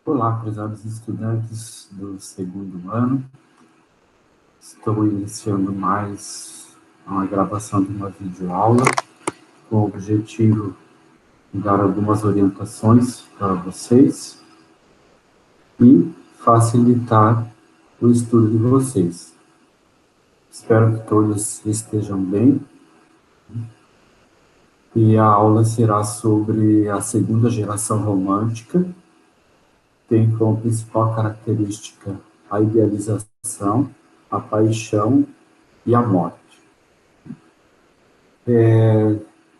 Olá, prezados estudantes do segundo ano. Estou iniciando mais uma gravação de uma videoaula com o objetivo de dar algumas orientações para vocês e facilitar o estudo de vocês. Espero que todos estejam bem. E a aula será sobre a segunda geração romântica. Tem como principal característica a idealização, a paixão e a morte.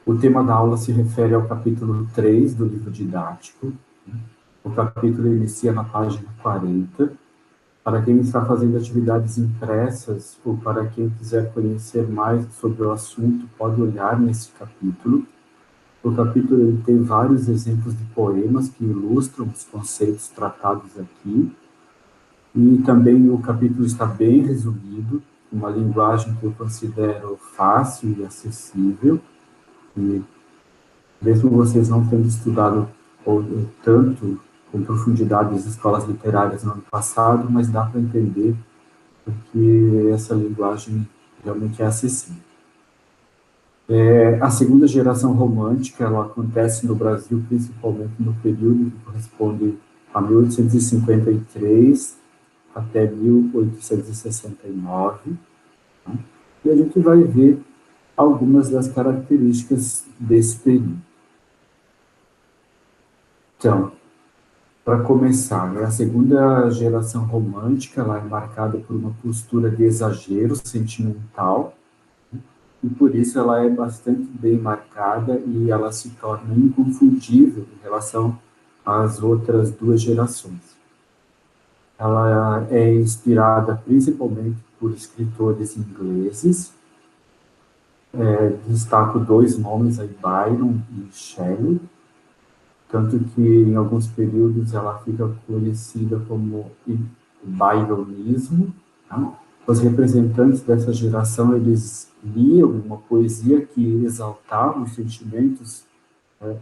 O tema da aula se refere ao capítulo 3 do livro didático. O capítulo inicia na página 40. Para quem está fazendo atividades impressas ou para quem quiser conhecer mais sobre o assunto, pode olhar nesse capítulo. O capítulo ele tem vários exemplos de poemas que ilustram os conceitos tratados aqui. E também o capítulo está bem resumido, uma linguagem que eu considero fácil e acessível. E mesmo vocês não tendo estudado tanto com profundidade as escolas literárias no ano passado, mas dá para entender porque essa linguagem realmente é acessível. A segunda geração romântica, ela acontece no Brasil principalmente no período que corresponde a 1853 até 1869, né? E a gente vai ver algumas das características desse período. Então, para começar, a segunda geração romântica ela é marcada por uma postura de exagero sentimental, e por isso ela é bastante bem marcada e ela se torna inconfundível em relação às outras duas gerações. Ela é inspirada principalmente por escritores ingleses. Destaco dois nomes aí, Byron e Shelley, tanto que em alguns períodos ela fica conhecida como byronismo. Tá? Os representantes dessa geração, eles liam uma poesia que exaltava os sentimentos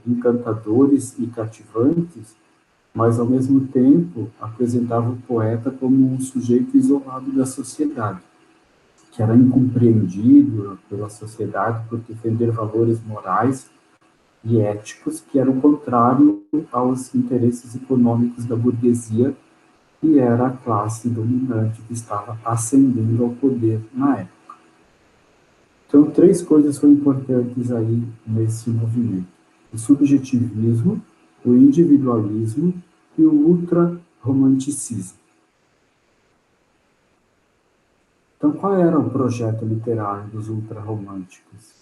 encantadores e cativantes, mas ao mesmo tempo apresentava o poeta como um sujeito isolado da sociedade, que era incompreendido pela sociedade por defender valores morais e éticos que eram contrários aos interesses econômicos da burguesia, que era a classe dominante que estava ascendendo ao poder na época. Então, três coisas são importantes aí nesse movimento: o subjetivismo, o individualismo e o ultrarromanticismo. Então, qual era o projeto literário dos ultrarromânticos?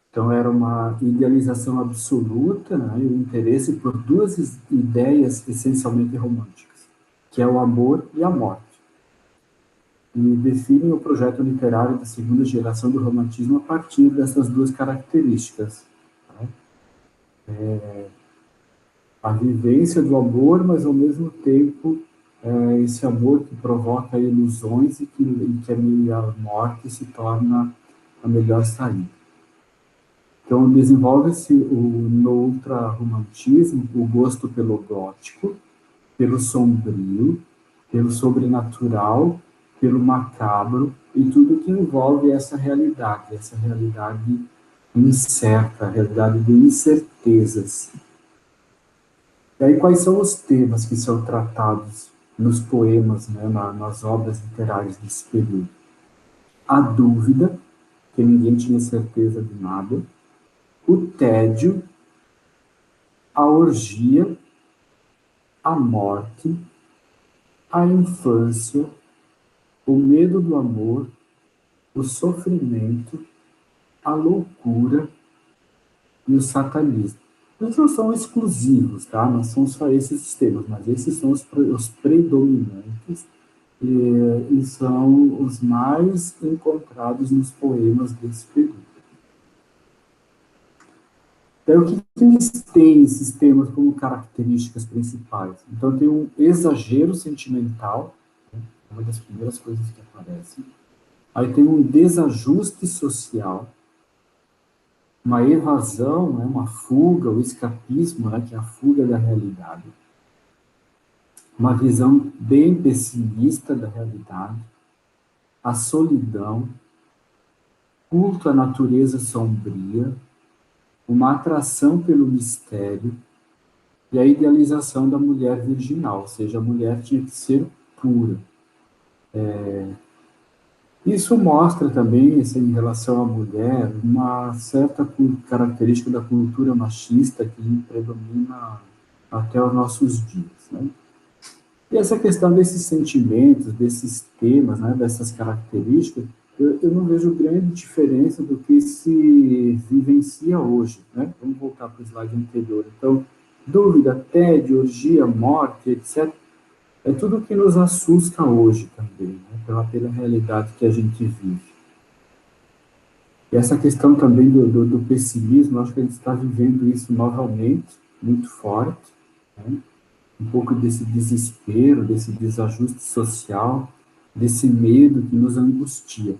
Então, era uma idealização absoluta, né, e o interesse por duas ideias essencialmente românticas, que é o amor e a morte. E definem o projeto literário da segunda geração do romantismo a partir dessas duas características. Né? A vivência do amor, mas ao mesmo tempo esse amor que provoca ilusões e que a morte se torna a melhor saída. Então, desenvolve-se no ultrarromantismo o gosto pelo gótico, pelo sombrio, pelo sobrenatural, pelo macabro e tudo que envolve essa realidade incerta, a realidade de incertezas. E aí, quais são os temas que são tratados nos poemas, né, nas obras literárias desse período? A dúvida, que ninguém tinha certeza de nada, o tédio, a orgia, a morte, a infância, o medo do amor, o sofrimento, a loucura e o satanismo. Eles não são exclusivos, tá? Não são só esses temas, mas esses são os predominantes e são os mais encontrados nos poemas desse período. Então, o que eles têm, esses temas, como características principais? Então, tem um exagero sentimental, né? Uma das primeiras coisas que aparecem. Aí tem um desajuste social, uma evasão, né? Uma fuga, o escapismo, né? Que é a fuga da realidade. uma visão bem pessimista da realidade, a solidão, culto à natureza sombria, uma atração pelo mistério e a idealização da mulher virginal, ou seja, a mulher tinha que ser pura. Isso mostra também, assim, em relação à mulher, uma certa característica da cultura machista que predomina até os nossos dias, né? E essa questão desses sentimentos, desses temas, né, dessas características, eu não vejo grande diferença do que se vivencia hoje, né? Vamos voltar para o slide anterior. Então, dúvida, tédio, orgia, morte, etc. É tudo que nos assusta hoje também, né? Pela realidade que a gente vive. E essa questão também do pessimismo, acho que a gente está vivendo isso novamente, muito forte, né? Um pouco desse desespero, desse desajuste social, desse medo que nos angustia.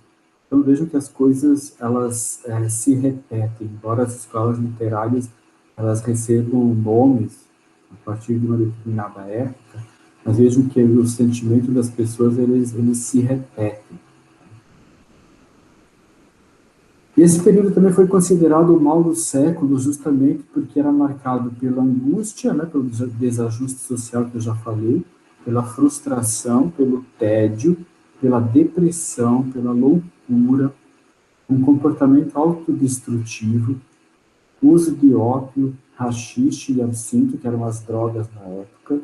Então vejo que as coisas elas se repetem, embora as escolas literárias elas recebam nomes a partir de uma determinada época, mas vejo que o sentimento das pessoas eles se repetem. E esse período também foi considerado o mal do século, justamente porque era marcado pela angústia, né, pelo desajuste social que eu já falei, pela frustração, pelo tédio, pela depressão, pela loucura, um comportamento autodestrutivo, uso de ópio, haxixe e absinto, que eram as drogas na época,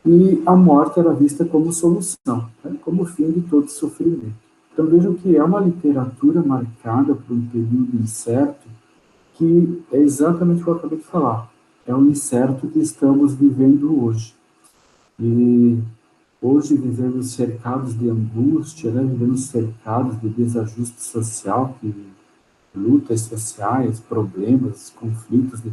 e a morte era vista como solução, né, como fim de todo sofrimento. Então vejam que é uma literatura marcada por um período incerto, que é exatamente o que eu acabei de falar. É o incerto que estamos vivendo hoje. E hoje vivemos cercados de angústia, né? Vivemos cercados de desajuste social, que lutas sociais, problemas, conflitos de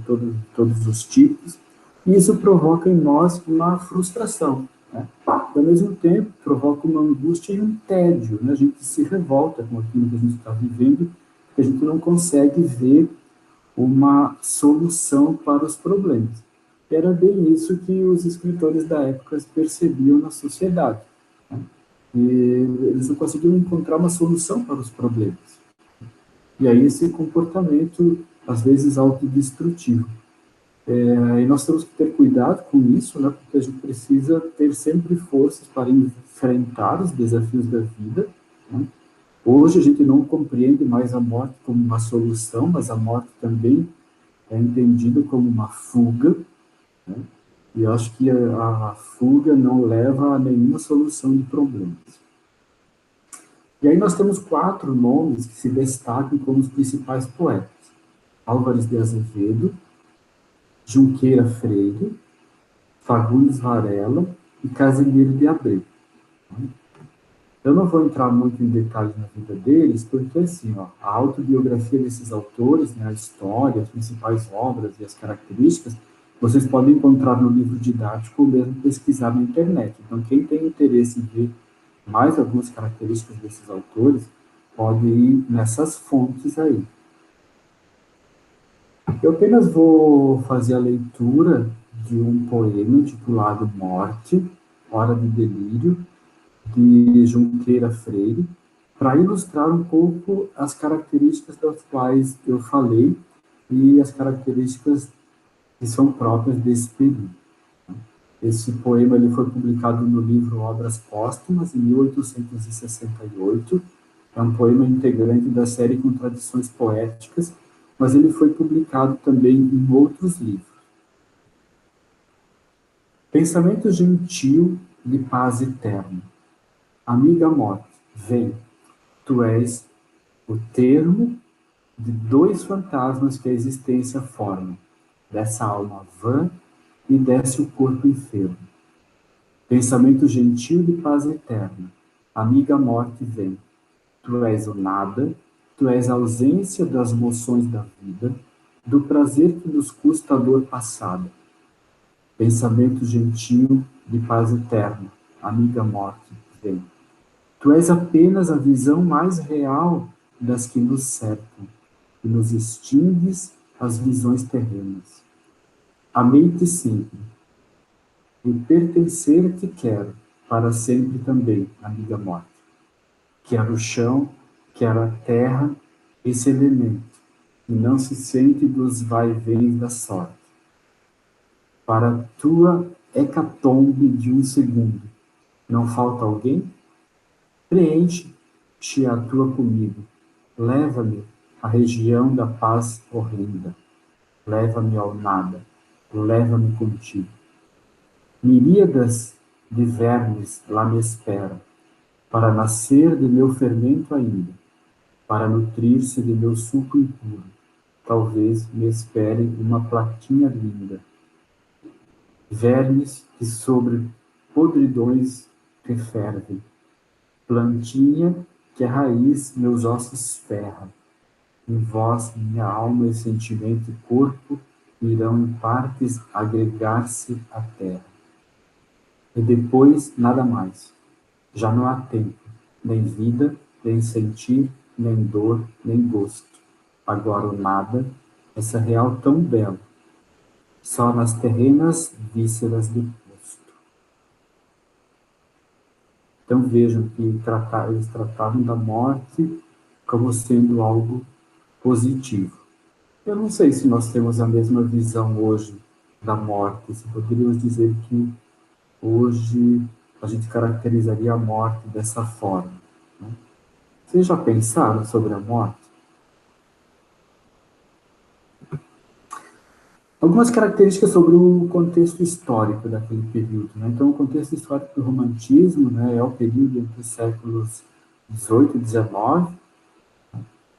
todos os tipos, e isso provoca em nós uma frustração, né? Ao mesmo tempo, provoca uma angústia e um tédio, né? A gente se revolta com aquilo que a gente está vivendo, porque a gente não consegue ver uma solução para os problemas. E era bem isso que os escritores da época percebiam na sociedade, né? E eles não conseguiam encontrar uma solução para os problemas. E aí esse comportamento, às vezes, autodestrutivo. E nós temos que ter cuidado com isso, né, porque a gente precisa ter sempre forças para enfrentar os desafios da vida, né? Hoje a gente não compreende mais a morte como uma solução, mas a morte também é entendida como uma fuga, né? E eu acho que a fuga não leva a nenhuma solução de problemas. E aí nós temos 4 nomes que se destacam como os principais poetas: Álvares de Azevedo, Junqueira Freire, Fagundes Varela e Casimiro de Abreu. Eu não vou entrar muito em detalhes na vida deles, porque assim, ó, a autobiografia desses autores, né, a história, as principais obras e as características, vocês podem encontrar no livro didático ou mesmo pesquisar na internet. Então, quem tem interesse em ver mais algumas características desses autores, pode ir nessas fontes aí. Eu apenas vou fazer a leitura de um poema intitulado Morte, Hora de Delírio, de Junqueira Freire, para ilustrar um pouco as características das quais eu falei e as características que são próprias desse período. Esse poema ele foi publicado no livro Obras Póstumas, em 1868. É um poema integrante da série Contradições Poéticas, mas ele foi publicado também em outros livros. Pensamento gentil de paz eterna. Amiga morte, vem, tu és o termo de 2 fantasmas que a existência forma, dessa alma vã e desse o corpo enfermo. Pensamento gentil de paz eterna, amiga morte vem, tu és o nada, tu és a ausência das moções da vida, do prazer que nos custa a dor passada. Pensamento gentil de paz eterna, amiga morte vem. Tu és apenas a visão mais real das que nos cercam, e nos extingues as visões terrenas. Amei-te sempre, e pertencer-te quero, para sempre também, amiga morte. Quero o chão, quero a terra, esse elemento, que não se sente dos vai-vens da sorte. Para tua hecatombe de um segundo, não falta alguém? Preenche-te a tua comigo. Leva-me à região da paz horrenda. Leva-me ao nada. Leva-me contigo. Miríadas de vermes lá me esperam, para nascer de meu fermento ainda, para nutrir-se de meu suco impuro. Talvez me esperem uma plaquinha linda. Vermes que sobre podridões refervem. Plantinha que a raiz meus ossos ferra. Em vós, minha alma e sentimento e corpo irão em partes agregar-se à terra. E depois, nada mais. Já não há tempo, nem vida, nem sentir, nem dor, nem gosto. Agora o nada, essa real tão bela, só nas terrenas vísceras do posto. Então vejam que eles tratavam da morte como sendo algo positivo. Eu não sei se nós temos a mesma visão hoje da morte, se poderíamos dizer que hoje a gente caracterizaria a morte dessa forma, né? Vocês já pensaram sobre a morte? Algumas características sobre o contexto histórico daquele período, né? Então, o contexto histórico do romantismo, né, é o período entre os séculos XVIII e XIX,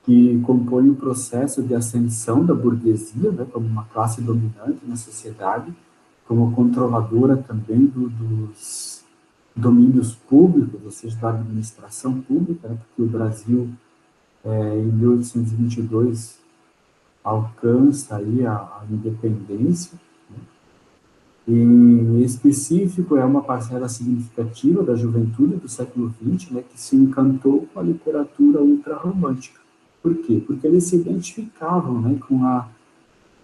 que compõe o processo de ascensão da burguesia, né, como uma classe dominante na sociedade, como controladora também dos domínios públicos, ou seja, da administração pública, né, porque o Brasil, em 1822, alcança aí a independência, né, e, em específico, é uma parcela significativa da juventude do século XX, né, que se encantou com a literatura ultrarromântica. Por quê? Porque eles se identificavam, né, com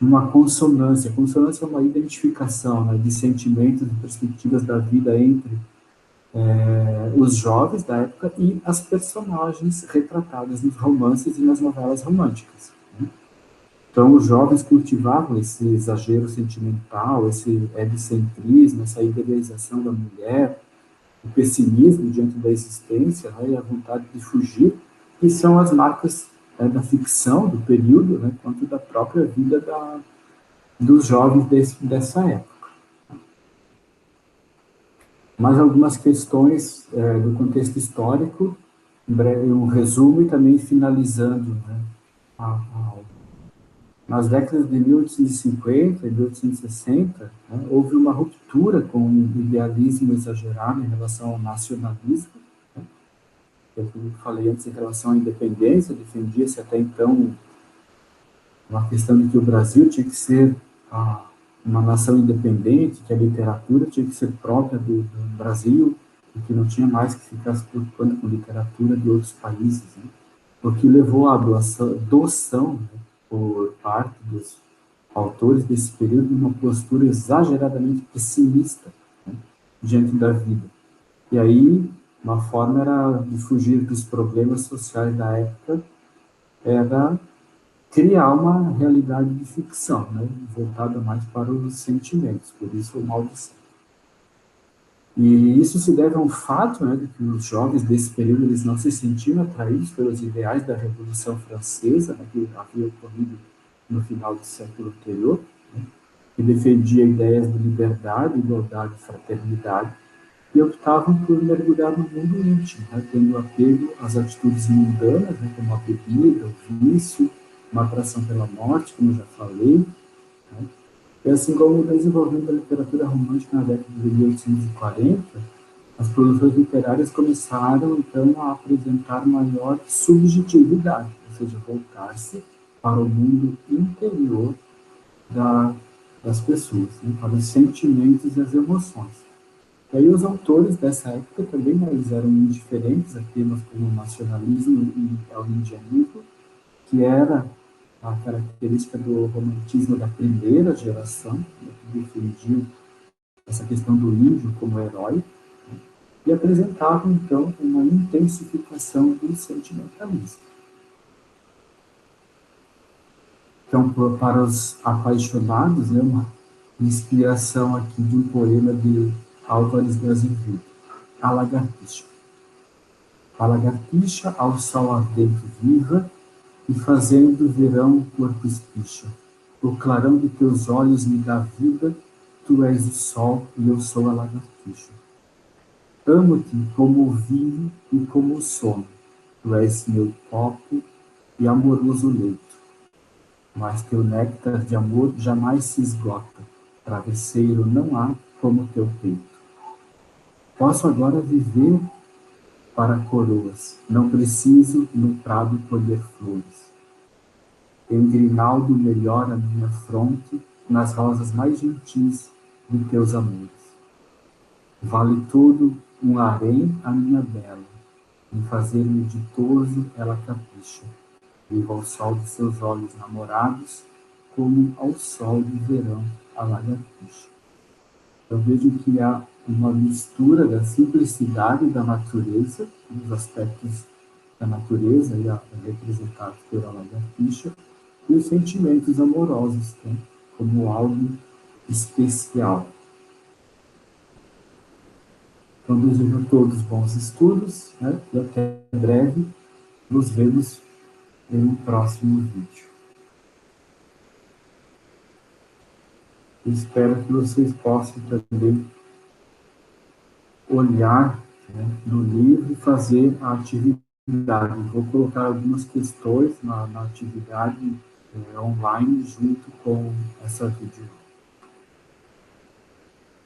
uma consonância. A consonância é uma identificação, né, de sentimentos e perspectivas da vida entre os jovens da época e as personagens retratadas nos romances e nas novelas românticas, né? Então, os jovens cultivavam esse exagero sentimental, esse egocentrismo, essa idealização da mulher, o pessimismo diante da existência, né, e a vontade de fugir, que são as marcas da ficção do período, né, quanto da própria vida dos jovens dessa época. Mais algumas questões do contexto histórico, em breve um resumo e também finalizando, né, nas décadas de 1850 e 1860, né, houve uma ruptura com o idealismo exagerado em relação ao nacionalismo, né, eu falei antes em relação à independência, defendia-se até então uma questão de que o Brasil tinha que ser uma nação independente, que a literatura tinha que ser própria do Brasil, e que não tinha mais que ficar se preocupando com literatura de outros países, né? O que levou à doação, né, por parte dos autores desse período, de uma postura exageradamente pessimista, né, diante da vida. E aí, uma forma era de fugir dos problemas sociais da época, era criar uma realidade de ficção, né, voltada mais para os sentimentos, por isso o maldição. E isso se deve a um fato, né, de que os jovens desse período eles não se sentiam atraídos pelos ideais da Revolução Francesa, né, que havia ocorrido no final do século anterior, né, que defendia ideias de liberdade, igualdade e fraternidade, e optavam por mergulhar no mundo íntimo, né, tendo apego às atitudes mundanas, né, como a bebida, o vício, uma atração pela morte, como eu já falei, né. E assim como o desenvolvimento da literatura romântica na década de 1840, as produções literárias começaram, então, a apresentar maior subjetividade, ou seja, voltar-se para o mundo interior das pessoas, né, para os sentimentos e as emoções. E aí os autores dessa época também, né, eles eram indiferentes a temas como o nacionalismo e ao indianismo, que era a característica do romantismo da primeira geração, né, que defendiam essa questão do índio como herói, e apresentavam, então, uma intensificação do sentimentalismo. Então, para os apaixonados, né, uma inspiração aqui de um poema de Álvares de Azevedo, A Lagartixa. A lagartixa ao sol ardente viva, e fazendo verão o corpo espicha. O clarão de teus olhos me dá vida, tu és o sol e eu sou a lagartixa. Amo-te como o vinho e como o sono, tu és meu copo e amoroso leito. Mas teu néctar de amor jamais se esgota, travesseiro não há como teu peito. Posso agora viver para coroas, não preciso no prado colher flores. Em grinaldo melhor a minha fronte, nas rosas mais gentis de teus amores. Vale todo um harém a minha bela, em fazer-me ditoso ela capricha. Vivo ao sol de seus olhos namorados, como ao sol de verão a lagartixa. Eu vejo que há uma mistura da simplicidade da natureza, dos aspectos da natureza, e representados pela lagartixa, e os sentimentos amorosos, né, como algo especial. Então, desejo a todos bons estudos, né, e até breve nos vemos em um próximo vídeo. Espero que vocês possam também olhar, né, no livro e fazer a atividade. Vou colocar algumas questões na atividade online junto com essa vídeo.